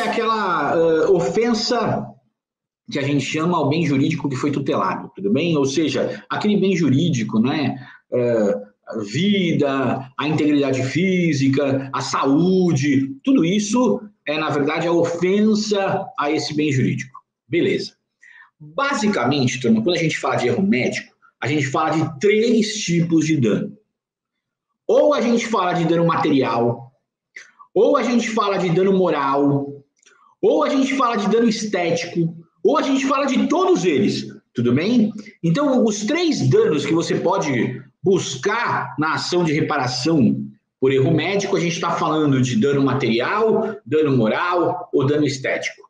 aquela ofensa que a gente chama ao bem jurídico que foi tutelado, tudo bem? Ou seja, aquele bem jurídico, né? A vida, a integridade física, a saúde, tudo isso é, na verdade, a ofensa a esse bem jurídico. Beleza. Basicamente, turma, quando a gente fala de erro médico, a gente fala de 3 tipos de dano. Ou a gente fala de dano material, ou a gente fala de dano moral, ou a gente fala de dano estético, ou a gente fala de todos eles, tudo bem? Então, os 3 danos que você pode buscar na ação de reparação por erro médico, a gente está falando de dano material, dano moral ou dano estético.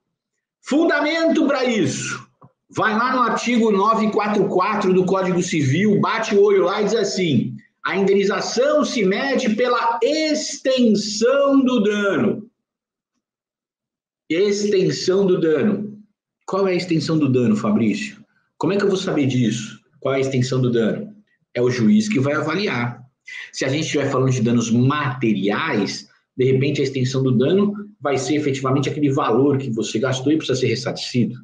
Fundamento para isso. Vai lá no artigo 944 do Código Civil, bate o olho lá e diz assim: a indenização se mede pela extensão do dano. Extensão do dano. Qual é a extensão do dano, Fabrício? Como é que eu vou saber disso? Qual é a extensão do dano? É o juiz que vai avaliar. Se a gente estiver falando de danos materiais, de repente a extensão do dano vai ser efetivamente aquele valor que você gastou e precisa ser ressarcido.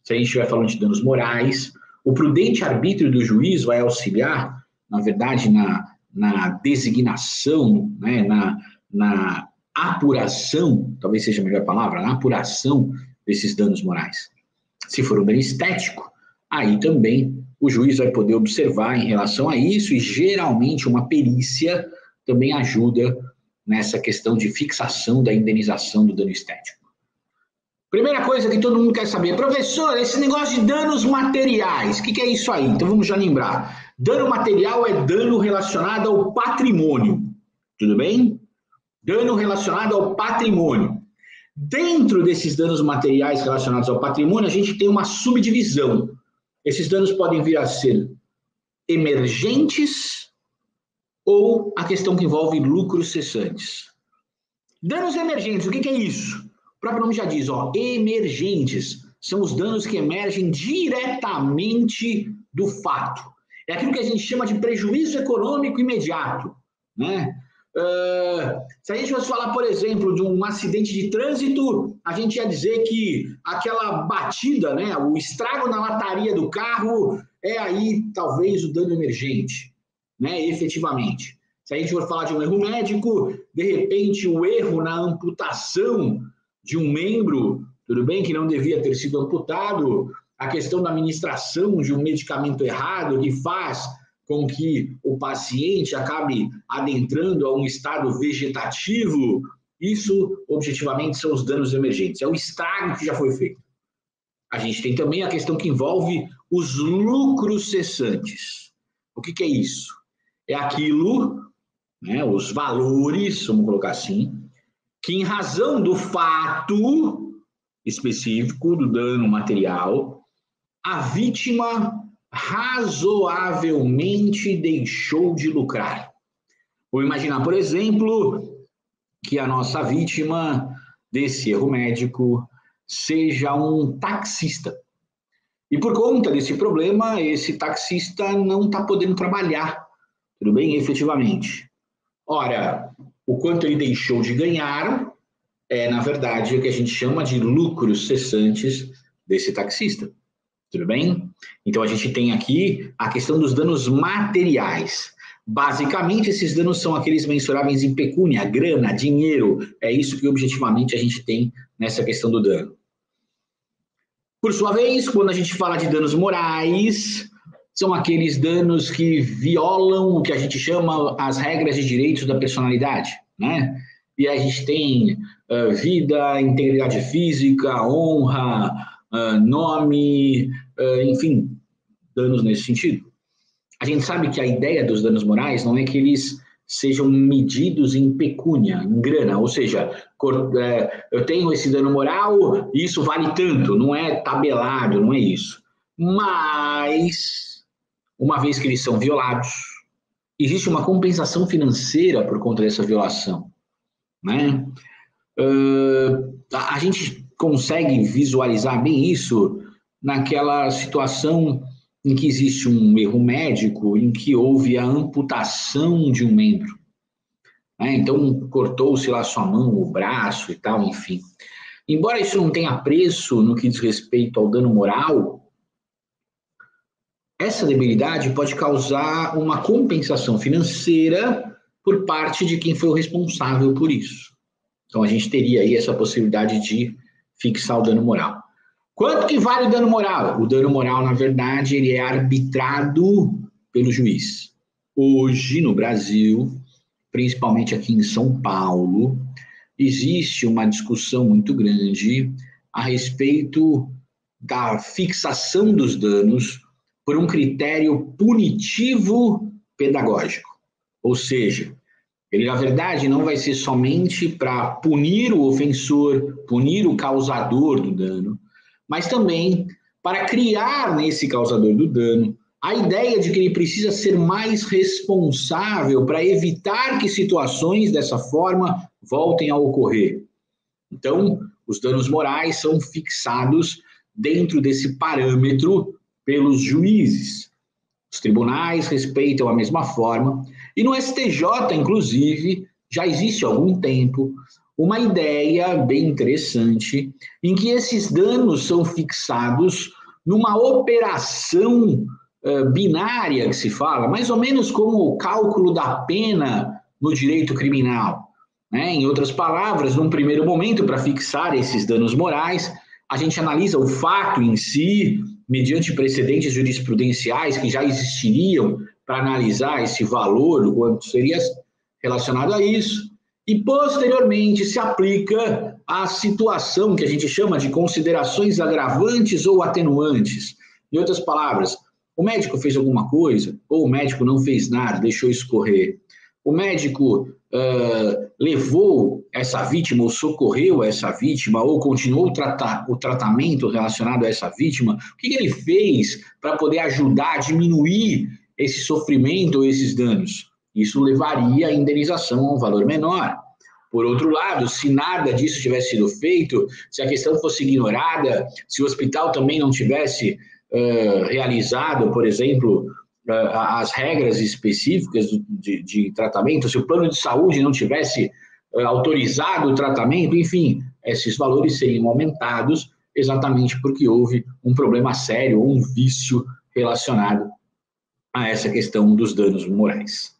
Se a gente estiver falando de danos morais, o prudente arbítrio do juiz vai auxiliar, na verdade, na designação, né, na apuração, talvez seja a melhor palavra, na apuração desses danos morais. Se for um dano estético, aí também o juiz vai poder observar em relação a isso e geralmente uma perícia também ajuda nessa questão de fixação da indenização do dano estético. Primeira coisa que todo mundo quer saber, professor, esse negócio de danos materiais, o que é isso aí? Então vamos já lembrar. Dano material é dano relacionado ao patrimônio, tudo bem? Dano relacionado ao patrimônio. Dentro desses danos materiais relacionados ao patrimônio, a gente tem uma subdivisão. Esses danos podem vir a ser emergentes ou a questão que envolve lucros cessantes. Danos emergentes, o que é isso? O próprio nome já diz, emergentes. São os danos que emergem diretamente do fato. É aquilo que a gente chama de prejuízo econômico imediato, né? Se a gente fosse falar, por exemplo, de um acidente de trânsito, a gente ia dizer que aquela batida, né, o estrago na lataria do carro é aí talvez o dano emergente, né, efetivamente. Se a gente for falar de um erro médico, de repente o erro na amputação de um membro, tudo bem que não devia ter sido amputado, a questão da administração de um medicamento errado que faz com que o paciente acabe adentrando a um estado vegetativo, isso, objetivamente, são os danos emergentes. É o estrago que já foi feito. A gente tem também a questão que envolve os lucros cessantes. O que é isso? É aquilo, né, os valores, vamos colocar assim, que em razão do fato específico do dano material, a vítima razoavelmente deixou de lucrar. Vou imaginar, por exemplo, que a nossa vítima desse erro médico seja um taxista. E por conta desse problema, esse taxista não está podendo trabalhar, tudo bem? Efetivamente. Ora, o quanto ele deixou de ganhar é, na verdade, o que a gente chama de lucros cessantes desse taxista. Tudo bem? Então, a gente tem aqui a questão dos danos materiais. Basicamente, esses danos são aqueles mensuráveis em pecúnia, grana, dinheiro. É isso que, objetivamente, a gente tem nessa questão do dano. Por sua vez, quando a gente fala de danos morais, são aqueles danos que violam o que a gente chama as regras de direitos da personalidade, né? E a gente tem vida, integridade física, honra, nome, enfim, danos nesse sentido. A gente sabe que a ideia dos danos morais não é que eles sejam medidos em pecúnia, em grana, ou seja, eu tenho esse dano moral e isso vale tanto, não é tabelado, não é isso. Mas, uma vez que eles são violados, existe uma compensação financeira por conta dessa violação, né? A gente consegue visualizar bem isso naquela situação em que existe um erro médico, em que houve a amputação de um membro, né? Então, cortou-se lá sua mão, o braço e tal, enfim. embora isso não tenha preço no que diz respeito ao dano moral, essa debilidade pode causar uma compensação financeira por parte de quem foi o responsável por isso. Então, a gente teria aí essa possibilidade de fixar o dano moral. Quanto que vale o dano moral? O dano moral, na verdade, ele é arbitrado pelo juiz. Hoje, no Brasil, principalmente aqui em São Paulo, existe uma discussão muito grande a respeito da fixação dos danos por um critério punitivo pedagógico. Ou seja, ele, na verdade, não vai ser somente para punir o ofensor, punir o causador do dano, mas também para criar nesse causador do dano a ideia de que ele precisa ser mais responsável para evitar que situações dessa forma voltem a ocorrer. Então, os danos morais são fixados dentro desse parâmetro pelos juízes. Os tribunais respeitam a mesma forma, e no STJ, inclusive, já existe há algum tempo uma ideia bem interessante em que esses danos são fixados numa operação binária que se fala, mais ou menos como o cálculo da pena no direito criminal. Né? Em outras palavras, num primeiro momento, para fixar esses danos morais, a gente analisa o fato em si, mediante precedentes jurisprudenciais que já existiriam para analisar esse valor, o quanto seria relacionado a isso, e posteriormente se aplica a situação que a gente chama de considerações agravantes ou atenuantes. Em outras palavras, o médico fez alguma coisa, ou o médico não fez nada, deixou escorrer. O médico levou essa vítima, ou socorreu essa vítima, ou continuou o tratamento relacionado a essa vítima. O que ele fez para poder ajudar a diminuir esse sofrimento ou esses danos? Isso levaria a indenização a um valor menor. Por outro lado, se nada disso tivesse sido feito, se a questão fosse ignorada, se o hospital também não tivesse realizado, por exemplo, as regras específicas de tratamento, se o plano de saúde não tivesse autorizado o tratamento, enfim, esses valores seriam aumentados exatamente porque houve um problema sério ou um vício relacionado a essa questão dos danos morais.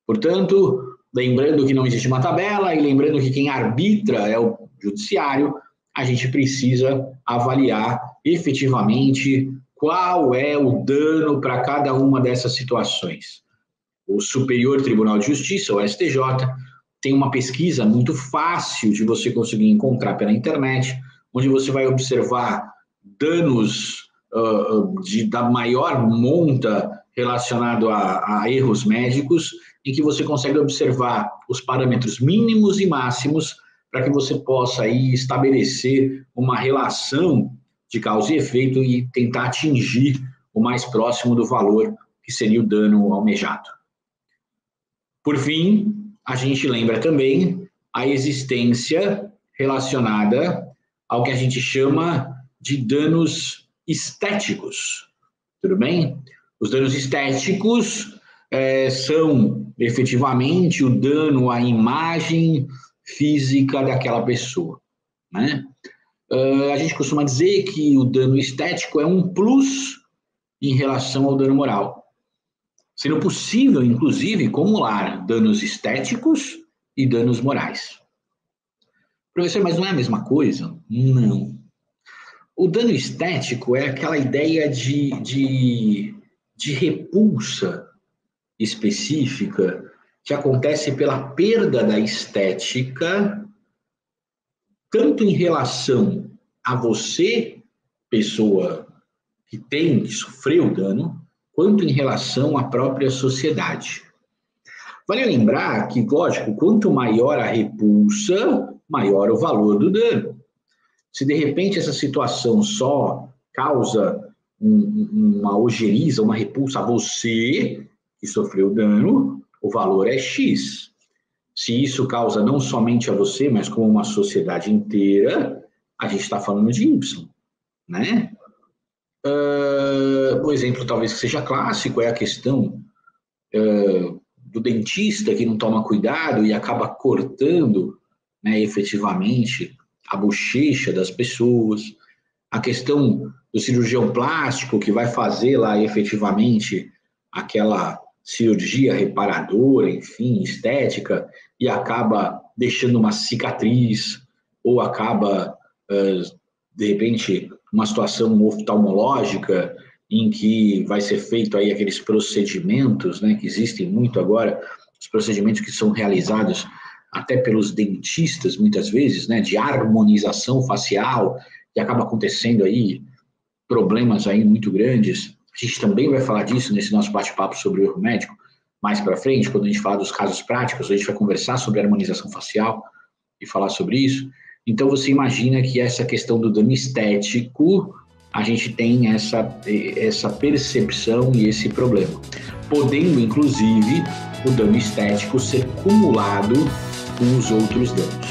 Portanto, lembrando que não existe uma tabela e lembrando que quem arbitra é o judiciário, a gente precisa avaliar efetivamente qual é o dano para cada uma dessas situações. O Superior Tribunal de Justiça, o STJ, tem uma pesquisa muito fácil de você conseguir encontrar pela internet, onde você vai observar danos da maior monta relacionado a erros médicos, em que você consegue observar os parâmetros mínimos e máximos para que você possa aí estabelecer uma relação de causa e efeito e tentar atingir o mais próximo do valor que seria o dano almejado. Por fim, a gente lembra também a existência relacionada ao que a gente chama de danos estéticos. Tudo bem? Os danos estéticos são efetivamente o dano à imagem física daquela pessoa, né? A gente costuma dizer que o dano estético é um plus em relação ao dano moral, sendo possível, inclusive, acumular danos estéticos e danos morais. Professor, mas não é a mesma coisa? Não. O dano estético é aquela ideia de repulsa específica que acontece pela perda da estética, tanto em relação a você, pessoa que sofreu o dano, quanto em relação à própria sociedade. Vale lembrar que, lógico, quanto maior a repulsa, maior o valor do dano. Se de repente essa situação só causa uma ojeriza, uma repulsa a você que sofreu dano, o valor é X. Se isso causa não somente a você, mas como uma sociedade inteira, a gente está falando de Y, né? O exemplo talvez que seja clássico é a questão do dentista que não toma cuidado e acaba cortando, né, efetivamente a bochecha das pessoas, a questão do cirurgião plástico que vai fazer lá efetivamente aquela cirurgia reparadora, enfim, estética, e acaba deixando uma cicatriz, ou acaba, de repente, uma situação oftalmológica em que vai ser feito aí aqueles procedimentos, né, que existem muito agora, os procedimentos que são realizados até pelos dentistas, muitas vezes, né, de harmonização facial, e acaba acontecendo aí problemas aí muito grandes. A gente também vai falar disso nesse nosso bate-papo sobre o erro médico, mais para frente, quando a gente falar dos casos práticos, a gente vai conversar sobre harmonização facial e falar sobre isso. Então, você imagina que essa questão do dano estético, a gente tem essa percepção e esse problema, podendo, inclusive, o dano estético ser cumulado com os outros danos.